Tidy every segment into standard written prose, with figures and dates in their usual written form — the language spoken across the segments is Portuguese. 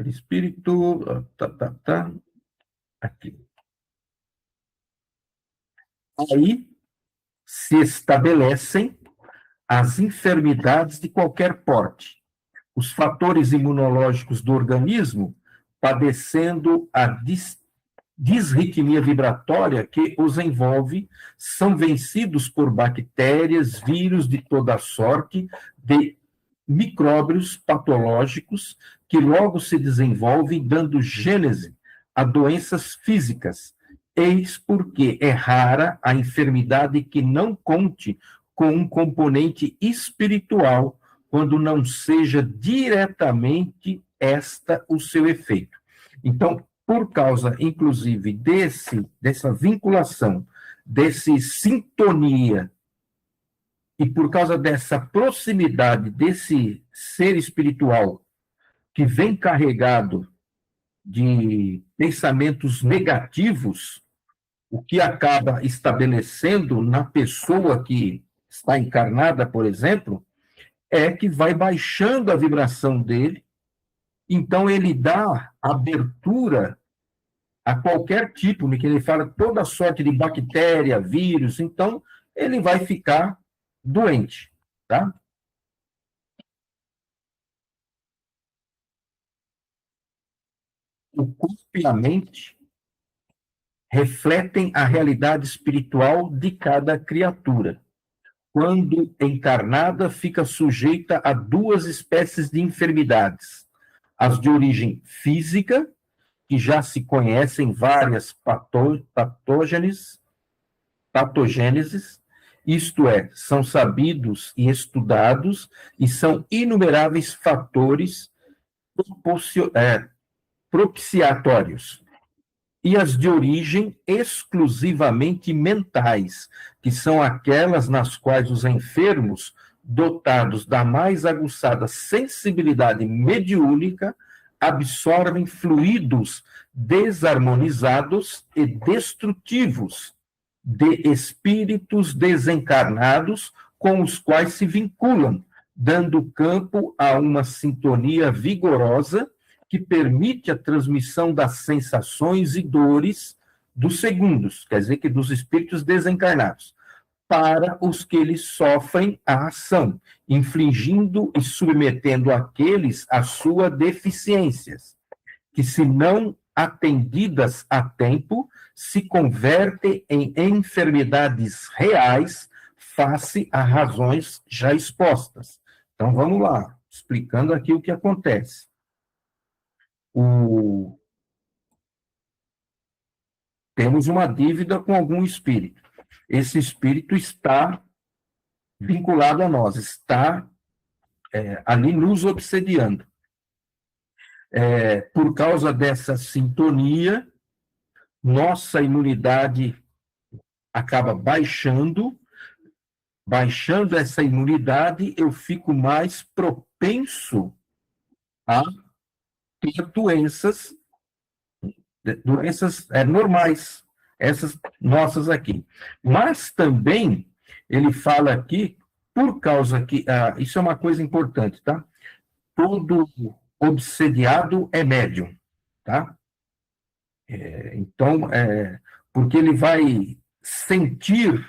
Espírito, aqui. Aí se estabelecem as enfermidades de qualquer porte, os fatores imunológicos do organismo padecendo a disritmia vibratória que os envolve, são vencidos por bactérias, vírus de toda sorte, de micróbios patológicos que logo se desenvolvem, dando gênese a doenças físicas. Eis porque é rara a enfermidade que não conte com um componente espiritual, quando não seja diretamente esta o seu efeito. Então, por causa, inclusive, dessa vinculação, dessa sintonia, e por causa dessa proximidade desse ser espiritual que vem carregado de pensamentos negativos, o que acaba estabelecendo na pessoa que está encarnada, por exemplo, é que vai baixando a vibração dele, então ele dá abertura a qualquer tipo, que ele fala toda sorte de bactéria, vírus, então ele vai ficar doente, tá? O corpo e a mente refletem a realidade espiritual de cada criatura. Quando encarnada, fica sujeita a duas espécies de enfermidades: as de origem física, que já se conhecem várias patogêneses, isto é, são sabidos e estudados, e são inumeráveis fatores propiciatórios. E as de origem exclusivamente mentais, que são aquelas nas quais os enfermos, dotados da mais aguçada sensibilidade mediúnica, absorvem fluidos desarmonizados e destrutivos de espíritos desencarnados com os quais se vinculam, dando campo a uma sintonia vigorosa que permite a transmissão das sensações e dores dos segundos, quer dizer que dos espíritos desencarnados, para os que eles sofrem a ação, infligindo e submetendo aqueles às suas deficiências, que, se não atendidas a tempo, se convertem em enfermidades reais face a razões já expostas. Então, vamos lá, explicando aqui o que acontece. Temos uma dívida com algum espírito. Esse espírito está vinculado a nós, está ali nos obsediando. Por causa dessa sintonia, nossa imunidade acaba baixando essa imunidade, eu fico mais propenso a ter doenças normais, essas nossas aqui. Mas também, ele fala aqui, por causa que, isso é uma coisa importante, tá? Todo obsediado é médium, tá? Então, porque ele vai sentir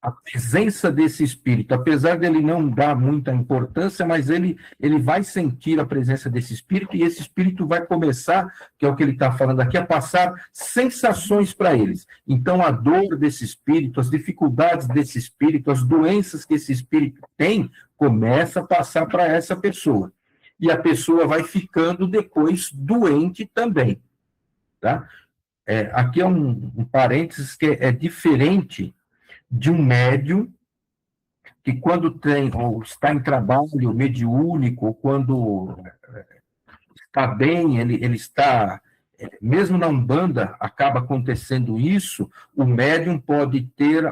a presença desse espírito, apesar dele não dar muita importância, mas ele vai sentir a presença desse espírito, e esse espírito vai começar, que é o que ele está falando aqui, a passar sensações para eles. Então, a dor desse espírito, as dificuldades desse espírito, as doenças que esse espírito tem, começa a passar para essa pessoa. E a pessoa vai ficando depois doente também. Tá? Aqui é um parênteses que é diferente de um médium que, quando tem ou está em trabalho mediúnico, ou quando está bem, ele está, mesmo na Umbanda, acaba acontecendo isso, o médium pode ter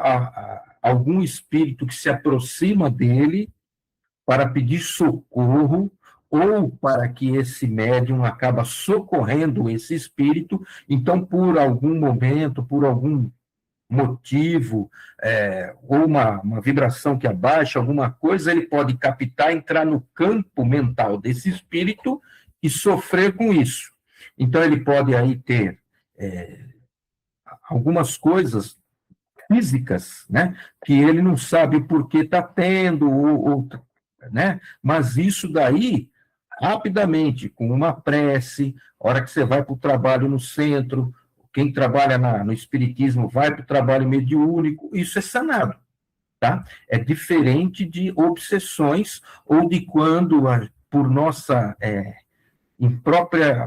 algum espírito que se aproxima dele para pedir socorro, ou para que esse médium acaba socorrendo esse espírito. Então, por algum momento, por algum motivo, ou uma vibração que abaixa, alguma coisa, ele pode captar, entrar no campo mental desse espírito e sofrer com isso. Então, ele pode aí ter algumas coisas físicas, né, que ele não sabe por que está tendo, né, mas isso daí, rapidamente, com uma prece, a hora que você vai para o trabalho no centro, quem trabalha no espiritismo vai para o trabalho mediúnico, isso é sanado, tá? É diferente de obsessões ou de quando, por nossa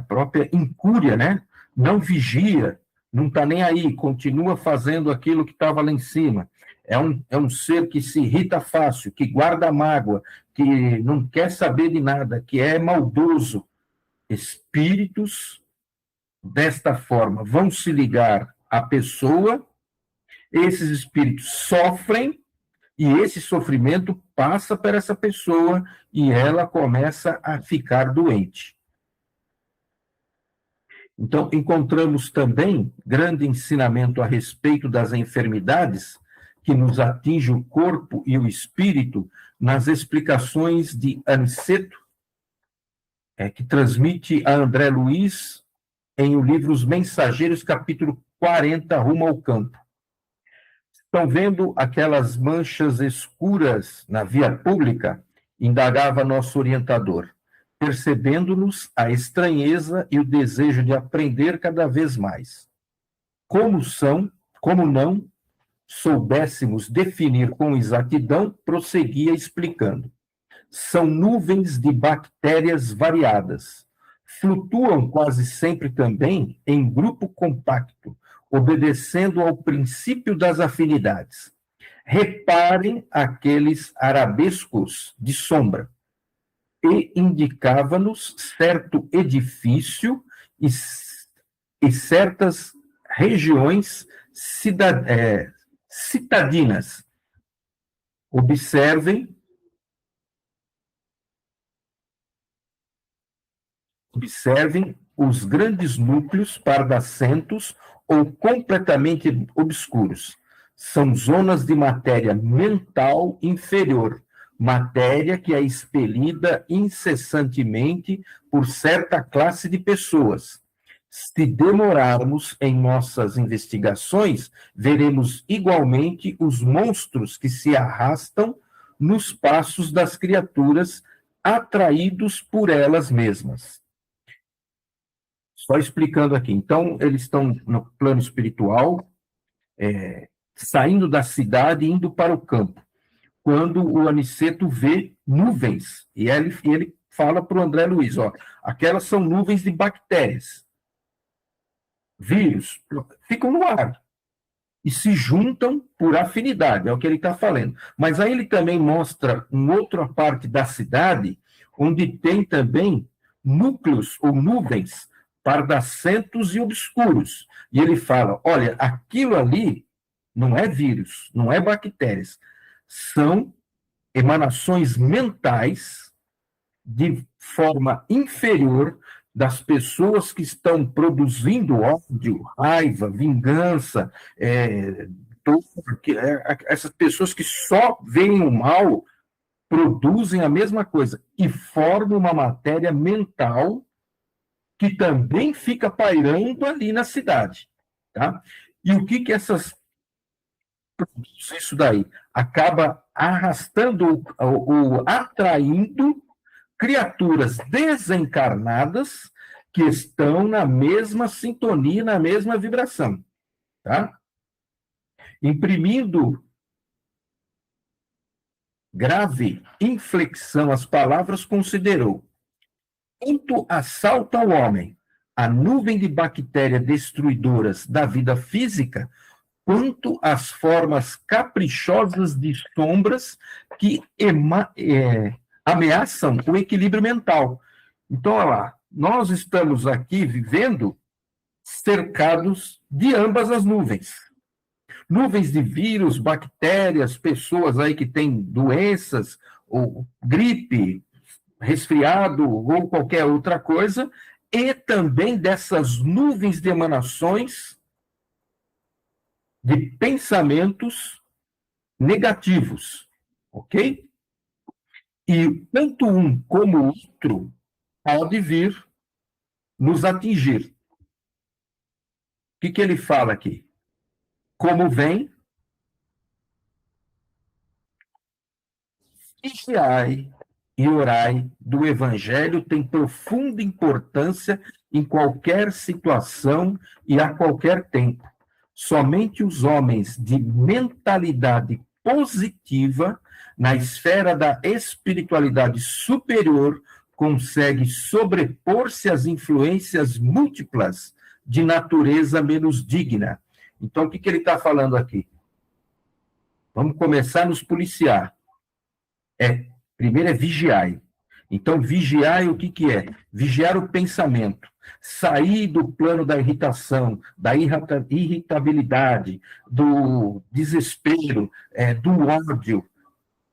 própria incúria, né? Não vigia, não está nem aí, continua fazendo aquilo que estava lá em cima. É um ser que se irrita fácil, que guarda mágoa, que não quer saber de nada, que é maldoso. Espíritos desta forma vão se ligar à pessoa, esses espíritos sofrem, e esse sofrimento passa para essa pessoa e ela começa a ficar doente. Então, encontramos também grande ensinamento a respeito das enfermidades que nos atingem o corpo e o espírito nas explicações de Aniceto, que transmite a André Luiz em o livro Os Mensageiros, capítulo 40, Rumo ao Campo. Estão vendo aquelas manchas escuras na via pública? Indagava nosso orientador, percebendo-nos a estranheza e o desejo de aprender cada vez mais. Como não soubéssemos definir com exatidão, prosseguia explicando. São nuvens de bactérias variadas. Flutuam quase sempre também em grupo compacto, obedecendo ao princípio das afinidades. Reparem aqueles arabescos de sombra. E indicava-nos certo edifício e certas regiões citadinas. Observem os grandes núcleos pardacentos ou completamente obscuros. São zonas de matéria mental inferior, matéria que é expelida incessantemente por certa classe de pessoas. Se demorarmos em nossas investigações, veremos igualmente os monstros que se arrastam nos passos das criaturas, atraídos por elas mesmas. Só explicando aqui. Então, eles estão no plano espiritual, saindo da cidade e indo para o campo. Quando o Aniceto vê nuvens, e ele fala para o André Luiz, aquelas são nuvens de bactérias, vírus, ficam no ar e se juntam por afinidade, é o que ele está falando. Mas aí ele também mostra uma outra parte da cidade, onde tem também núcleos ou nuvens pardacentos e obscuros. E ele fala, olha, aquilo ali não é vírus, não é bactérias, são emanações mentais de forma inferior das pessoas que estão produzindo ódio, raiva, vingança, essas pessoas que só veem o mal produzem a mesma coisa e formam uma matéria mental que também fica pairando ali na cidade, tá? E o que essas isso daí acaba arrastando ou atraindo criaturas desencarnadas que estão na mesma sintonia, na mesma vibração, tá? Imprimindo grave inflexão às palavras, considerou: quanto assalta ao homem a nuvem de bactérias destruidoras da vida física, quanto às formas caprichosas de sombras que ameaçam o equilíbrio mental. Então, olha lá, nós estamos aqui vivendo cercados de ambas as nuvens. Nuvens de vírus, bactérias, pessoas aí que têm doenças, ou gripe, resfriado, ou qualquer outra coisa, e também dessas nuvens de emanações de pensamentos negativos, ok? E tanto um como o outro pode vir nos atingir. O que ele fala aqui? Como vem, vigiai e orai do Evangelho tem profunda importância em qualquer situação e a qualquer tempo. Somente os homens de mentalidade positiva, na esfera da espiritualidade superior, conseguem sobrepor-se às influências múltiplas de natureza menos digna. Então, o que ele está falando aqui? Vamos começar a nos policiar. Primeiro é vigiai. Então, vigiai o que é? Vigiar o pensamento. Sair do plano da irritação, da irritabilidade, do desespero, do ódio.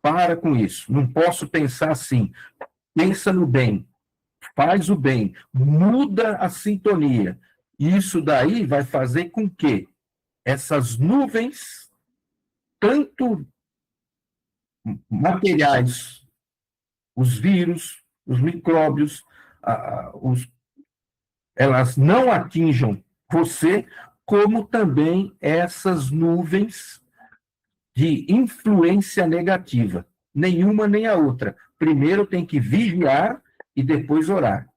Para com isso. Não posso pensar assim. Pensa no bem. Faz o bem. Muda a sintonia. Isso daí vai fazer com que essas nuvens, tanto materiais, os vírus, os micróbios, elas não atinjam você, como também essas nuvens de influência negativa. Nenhuma nem a outra. Primeiro tem que vigiar e depois orar.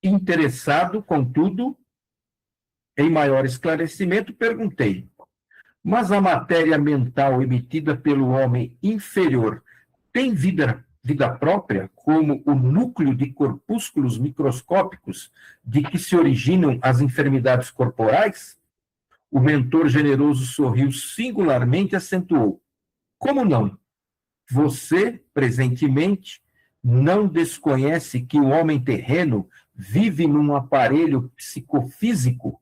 Interessado, contudo, em maior esclarecimento, perguntei: mas a matéria mental emitida pelo homem inferior tem vida própria, como o núcleo de corpúsculos microscópicos de que se originam as enfermidades corporais? O mentor generoso sorriu singularmente e acentuou: como não? Você, presentemente, não desconhece que o homem terreno vive num aparelho psicofísico?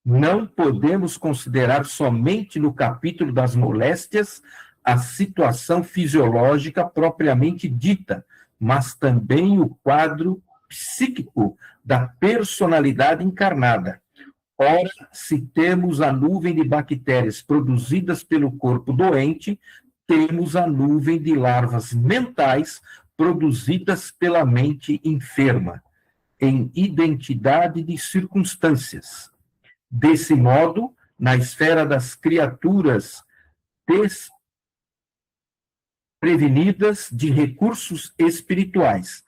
Não podemos considerar somente no capítulo das moléstias a situação fisiológica propriamente dita, mas também o quadro psíquico da personalidade encarnada. Ora, se temos a nuvem de bactérias produzidas pelo corpo doente, temos a nuvem de larvas mentais produzidas pela mente enferma, em identidade de circunstâncias. Desse modo, na esfera das criaturas desprevenidas de recursos espirituais,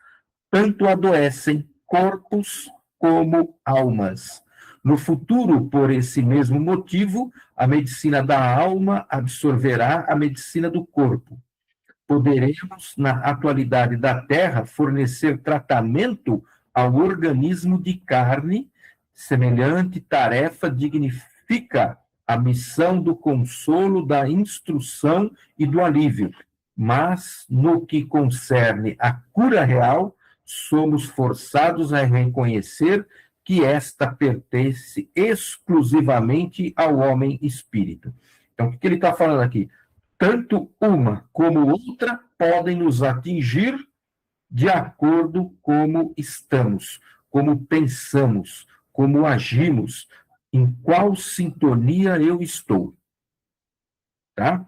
tanto adoecem corpos como almas. No futuro, por esse mesmo motivo, a medicina da alma absorverá a medicina do corpo. Poderemos, na atualidade da Terra, fornecer tratamento ao organismo de carne. Semelhante tarefa dignifica a missão do consolo, da instrução e do alívio. Mas, no que concerne à cura real, somos forçados a reconhecer que esta pertence exclusivamente ao homem espírito. Então, o que ele está falando aqui? Tanto uma como outra podem nos atingir de acordo como estamos, como pensamos, como agimos, em qual sintonia eu estou. Tá?